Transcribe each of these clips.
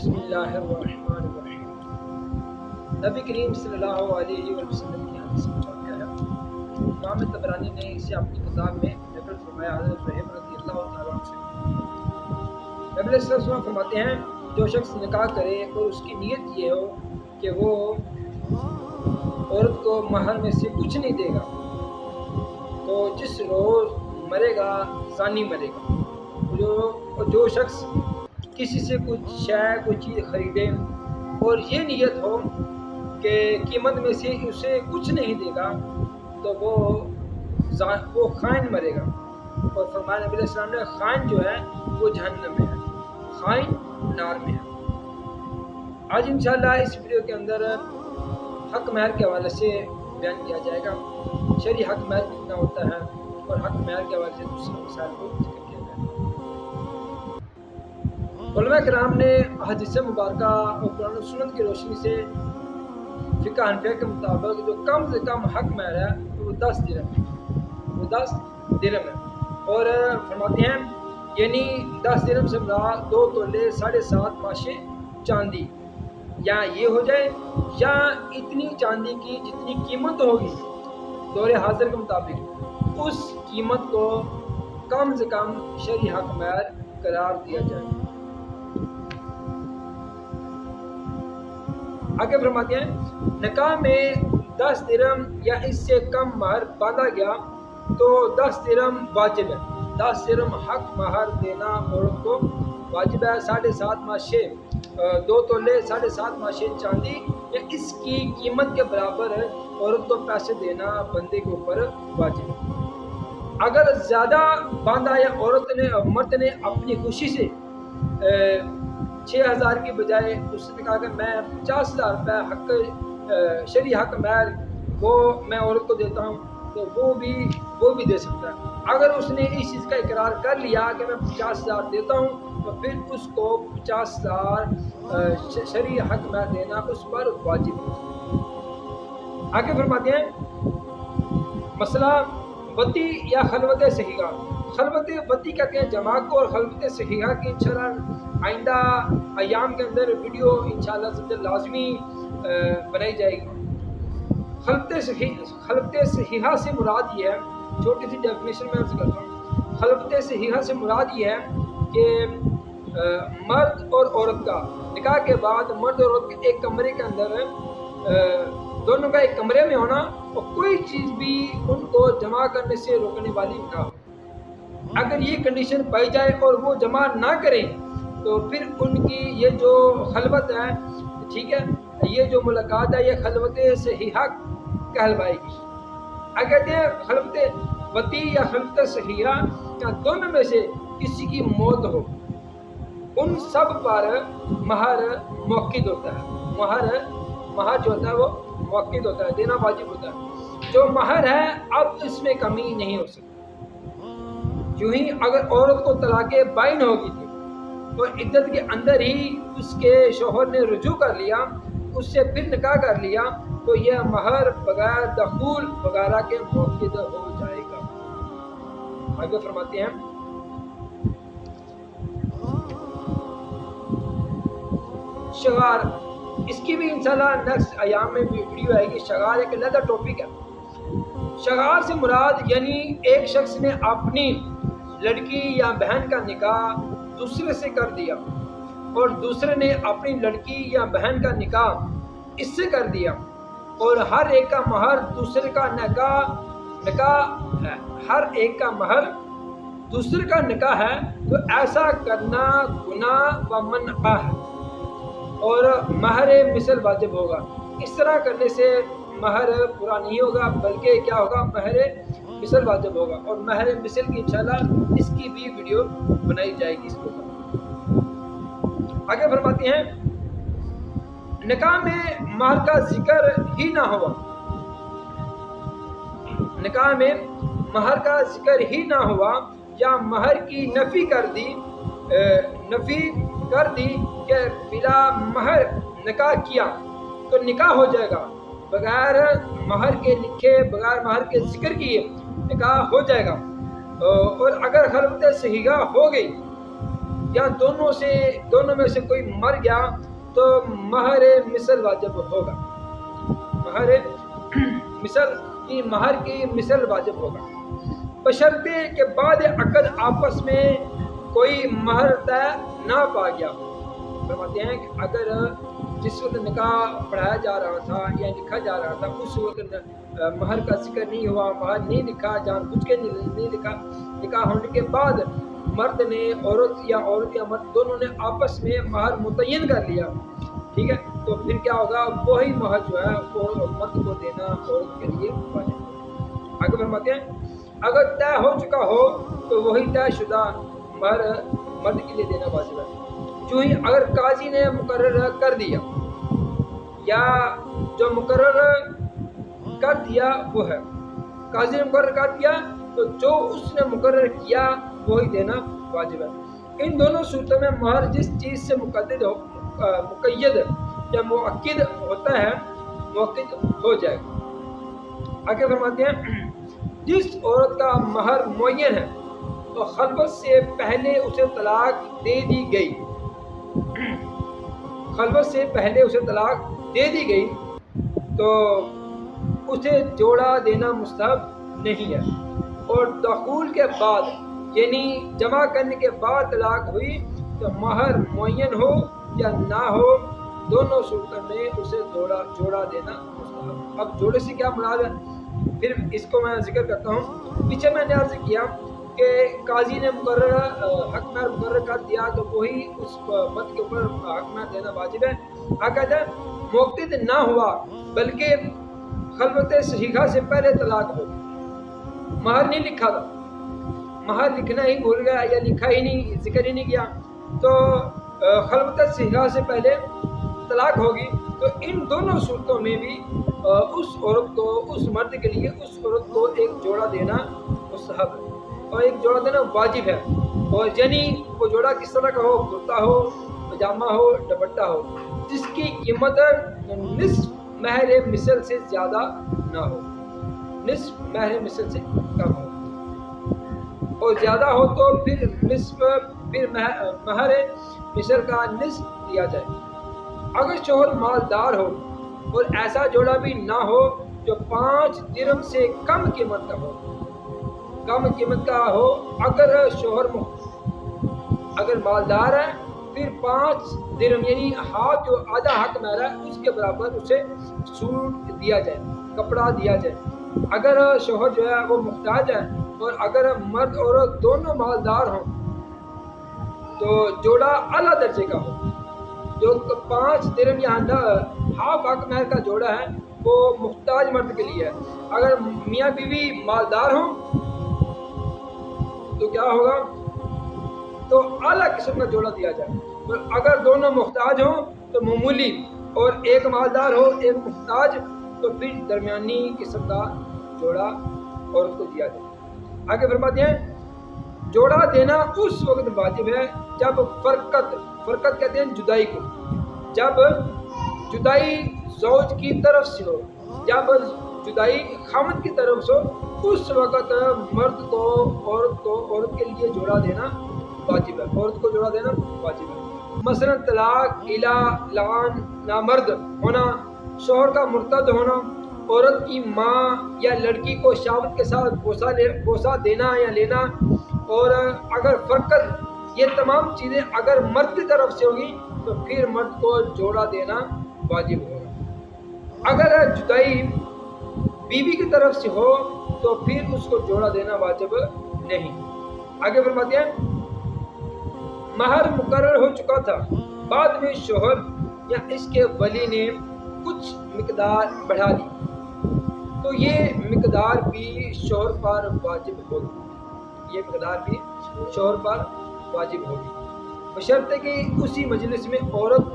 بسم اللہ الرحمن الرحیم۔ نبی کریم صلی اللہ علیہ وسلم کی حدیث میں واقع ہے، امام طبرانی نے اسے اپنی کتاب میں نقل فرمایا حضرت صہیب رضی اللہ تعالیٰ عنہ سے۔ نبی علیہ السلام فرماتے ہیں جو شخص نکاح کرے اور اس کی نیت یہ ہو کہ وہ عورت کو مہر میں سے کچھ نہیں دے گا، تو جس روز مرے گا زانی مرے گا۔ جو شخص کسی سے کچھ چیز خریدے اور یہ نیت ہو کہ قیمت میں سے اسے کچھ نہیں دے گا تو وہ خائن مرے گا۔ اور فرمایا نبی علیہ السلام نے خائن جو ہے وہ جہنم میں ہے، خائن نار میں ہے۔ آج انشاءاللہ اس ویڈیو کے اندر حق مہر کے حوالے سے بیان کیا جائے گا، شرعی حق مہر کتنا ہوتا ہے اور حق مہر کے حوالے سے دوسرے مسائل کو ذکر کیا جائے گا۔ علماء کرام نے حدیث مبارکہ اور قرآن و سنت کی روشنی سے فقہ حنفیہ کے مطابق جو کم سے کم حق مہر ہے وہ 10 درہم ہے، ہے اور فرماتے ہیں یعنی 10 درہم سے مراد 2 تولے 7.5 ماشے چاندی، یا یہ ہو جائے یا اتنی چاندی کی جتنی قیمت ہوگی دور حاضر کے مطابق اس قیمت کو کم سے کم شرعی حق مہر قرار دیا جائے۔ آگے فرماتے ہیں نکاح میں 10 درہم یا اس سے کم مہر باندھا گیا تو 10 درہم واجب ہے، 10 درہم حق مہر دینا عورت کو واجب ہے۔ 7.5 ماشے 2 تولے 7.5 ماشے چاندی یا اس کی قیمت کے برابر عورت کو پیسے دینا بندے کے اوپر واجب ہے۔ اگر زیادہ باندھا یا مرد نے اپنی خوشی سے 6,000 کی بجائے اس نے کہا کہ میں 50,000 روپے حق شرعی حق مہر وہ میں عورت کو دیتا ہوں تو وہ بھی دے سکتا ہے۔ اگر اس نے اس چیز کا اقرار کر لیا کہ میں 50,000 دیتا ہوں تو پھر اس کو 50,000 شرعی حق مہر دینا اس پر واجب ہے۔ آگے فرماتے ہیں مسئلہ وطی یا خلوت صحیحہ۔ خلوت وطی کہتے ہیں جماع کو، اور خلوت صحیحہ کی انشاءاللہ آئندہ ایام کے اندر ویڈیو انشاءاللہ لازمی بنائی جائے گی۔ خلوت صحیحہ سے مراد یہ ہے، چھوٹی سی ڈیفینیشن میں عرض کرتا ہوں، خلوت صحیحہ سے مراد یہ ہے کہ مرد اور عورت کا نکاح کے بعد مرد اور عورت کے ایک کمرے کے اندر دونوں کا ایک کمرے میں ہونا اور کوئی چیز بھی ان کو جمع کرنے سے روکنے والی نہ ہو۔ اگر یہ کنڈیشن پائی جائے اور وہ جمع نہ کریں تو پھر ان کی یہ جو خلوت ہے، ٹھیک ہے، یہ جو ملاقات ہے یہ خلوت صحیحہ کہلوائے گی۔ اگر یہ خلوت وطی یا خلوت صحیحہ یا دونوں میں سے کسی کی موت ہو، ان سب پر مہر موقت ہوتا ہے، مہر جو ہوتا ہے وہ موقت ہوتا ہے، دینا واجب ہوتا ہے۔ جو مہر ہے اب اس میں کمی نہیں ہو سکتی۔ یوں ہی اگر عورت کو طلاق بائن ہوگی تھی اور عدت کے اندر ہی اس کے شوہر نے رجوع کر لیا، اس سے پھر نکاح کر لیا تو یہ مہر بغیر دخول وغیرہ کے موقت ہو جائے گا۔ آگے فرماتے ہیں شغار، اس کی بھی انشاءاللہ نیکسٹ ایام میں ویڈیو آئے گی۔ شغار ایک علیحدہ ٹاپک ہے۔ شغار سے مراد یعنی ایک شخص نے اپنی لڑکی یا بہن کا نکاح دوسرے سے کر دیا اور دوسرے نے اپنی لڑکی یا بہن کا نکاح اس سے کر دیا اور ہر ایک کا مہر دوسرے کا نکاح ہے، ہر ایک کا مہر دوسرے کا نکاح ہے تو ایسا کرنا گناہ و منع ہے اور مہر مثل واجب ہوگا۔ اس طرح کرنے سے مہر پورا نہیں ہوگا بلکہ کیا ہوگا، مہر مثل واجب ہوگا، اور مہر مثل کی انشاءاللہ اس کی بھی ویڈیو بنائی جائے گی اس کو۔ آگے فرماتے ہیں نکاح میں مہر کا ذکر ہی نہ ہوا، نکاح میں مہر کا ذکر ہی نہ ہوا یا مہر کی نفی کر دی کہ بلا مہر نکاح کیا تو نکاح ہو جائے گا، بغیر مہر کے لکھے بغیر مہر کے ذکر کیے نکاح ہو جائے گا۔ اور اگر خلوت صحیحہ ہو گئی یا دونوں میں سے کوئی مر گیا تو مہر مثل واجب ہوگا، مہر کی مثل واجب ہوگا، بشرطے کہ بعد عقد آپس میں کوئی مہر طے نہ پا گیا ہو۔ فرماتے ہیں کہ اگر جس وقت نکاح پڑھایا جا رہا تھا یا لکھا جا رہا تھا اس وقت مہر کا ذکر نہیں ہوا، مہر نہیں لکھا، جان بوجھ کے نہیں لکھا، نکاح ہونے کے بعد مرد نے عورت یا مرد دونوں نے آپس میں مہر متعین کر لیا، ٹھیک ہے، تو پھر کیا ہوگا، وہی مہر جو ہے وہ مرد کو دینا عورت کے لیے واجب ہے۔ آگے فرماتے ہیں اگر طے ہو چکا ہو تو وہی طے شدہ مہر مرد کے لیے دینا واجب ہے۔ جو ہی اگر قاضی نے مقرر کر دیا یا جو مقرر کر دیا وہ ہے، قاضی نے مقرر کر دیا تو جو اس نے مقرر کیا وہی دینا واجب ہے۔ ان دونوں صورتوں میں مہر جس چیز سے مقید یا مؤکد ہوتا ہے مؤکد ہو جائے گا۔ آگے فرماتے ہیں جس عورت کا مہر معین ہے تو خلوت سے پہلے اسے طلاق دے دی گئی، تو اسے جوڑا دینا مستحب نہیں ہے، اور دخول کے بعد یعنی جمع کرنے کے بعد طلاق ہوئی تو مہر معین ہو یا نہ ہو دونوں صورتوں میں اسے جوڑا دینا مستحب۔ اب جوڑے سے کیا مراد ہے پھر اس کو میں ذکر کرتا ہوں۔ پیچھے میں نے عرض کیا کہ قاضی نے حق مہر مقرر کر دیا تو وہی اس مرد کے اوپر حق مہر دینا واجب ہے۔ اگر موقد نہ ہوا بلکہ خلوت صحیحہ سے پہلے طلاق ہو، مہر نہیں لکھا تھا، مہر لکھنا ہی بھول گیا یا لکھا ہی نہیں، ذکر ہی نہیں کیا، تو خلوت صحیحہ سے پہلے طلاق ہوگی، تو ان دونوں صورتوں میں بھی اس عورت کو، اس مرد کے لیے اس عورت کو ایک جوڑا دینا مستحب ہے اور ایک جوڑا دینا واجب ہے۔ اور یعنی وہ جوڑا کس طرح کا ہو، کرتا ہو، پاجامہ ہو، دوپٹہ ہو، جس کی قیمت نصف مہر مثل سے زیادہ نہ ہو، نصف مہر مثل سے کم ہو، اور زیادہ ہو تو پھر مہر مثل کا نصف دیا جائے۔ اگر شوہر مالدار ہو اور ایسا جوڑا بھی نہ ہو جو 5 درہم سے کم قیمت کا ہو، اگر شوہر اگر مالدار ہے پھر 5 درہم یعنی ہاتھ جو آدھا حق مہر ہے اس کے برابر اسے سوٹ دیا جائے، کپڑا دیا جائے۔ اگر شوہر جو ہے وہ محتاج ہے اور اگر مرد اور عورت دونوں مالدار ہوں تو جوڑا اعلیٰ درجے کا ہو، جو 5 درہم یا ہاف حق مہر کا جوڑا ہے وہ محتاج مرد کے لیے ہے۔ اگر میاں بیوی مالدار ہوں تو کیا ہوگا، تو اعلیٰ قسم کا جوڑا دیا جائے، اور اگر دونوں محتاج ہوں تو معمولی، اور ایک مالدار ہو ایک محتاج تو پھر درمیانی قسم کا جوڑا عورت کو دیا جائے۔ آگے فرماتے ہیں جوڑا دینا اس وقت واجب ہے جب فرقت کہتے ہیں جدائی کو، جب جدائی زوج کی طرف سے ہو، جب جدائی خاوند کی طرف سے ہو، اس وقت مرد کو عورت کے لیے جوڑا دینا واجب ہے، عورت کو جوڑا دینا واجب ہے۔ مثلا طلاق، الا، لعان، نامرد ہونا، شوہر کا مرتد ہونا، عورت کی ماں یا لڑکی کو شاوت کے ساتھ بوسہ دینا یا لینا، اور اگر فرقت، یہ تمام چیزیں اگر مرد کی طرف سے ہوگی تو پھر مرد کو جوڑا دینا واجب ہوگا۔ اگر جدائی بیوی کی طرف سے ہو تو پھر اس کو جوڑا دینا واجب نہیں۔ آگے فرماتے ہیں مہر مقرر ہو چکا تھا، بعد میں شوہر یا اس کے ولی نے کچھ مقدار بڑھا لی تو یہ مقدار بھی شوہر پر واجب ہوگی، بشرطے کہ اسی مجلس میں عورت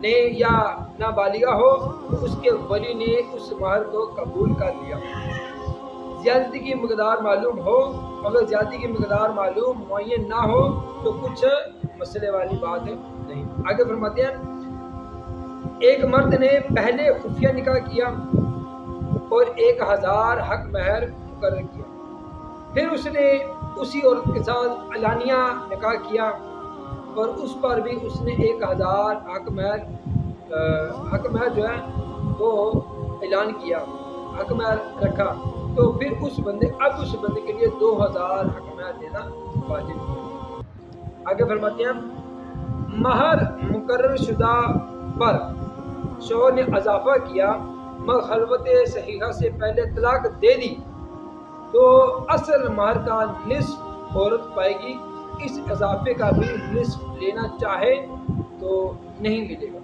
نے یا نابالغہ ہو تو اس کے ولی نے اس مہر کو قبول کر لیا۔ زیادتی کی مقدار معلوم ہو، اگر زیادتی کی مقدار معلوم معین نہ ہو تو کچھ مسئلے والی بات نہیں۔ آگے فرماتے ہیں ایک مرد نے پہلے خفیہ نکاح کیا اور 1000 حق مہر مقرر کیا، پھر اس نے اسی عورت کے ساتھ علانیہ نکاح کیا اور اس پر بھی اس نے 1000 حق مہر جو ہے وہ اعلان کیا، حق مہر رکھا، تو پھر اس بندے کے لیے 2000 حق مہر دینا واجب ہے۔ آگے فرماتے ہیں مہر مقرر شدہ پر شوہر نے اضافہ کیا مگر خلوت صحیحہ سے پہلے طلاق دے دی تو اصل مہر کا نصف عورت پائے گی، اس اضافے کا بھی نصف لینا چاہے تو نہیں ملے گا۔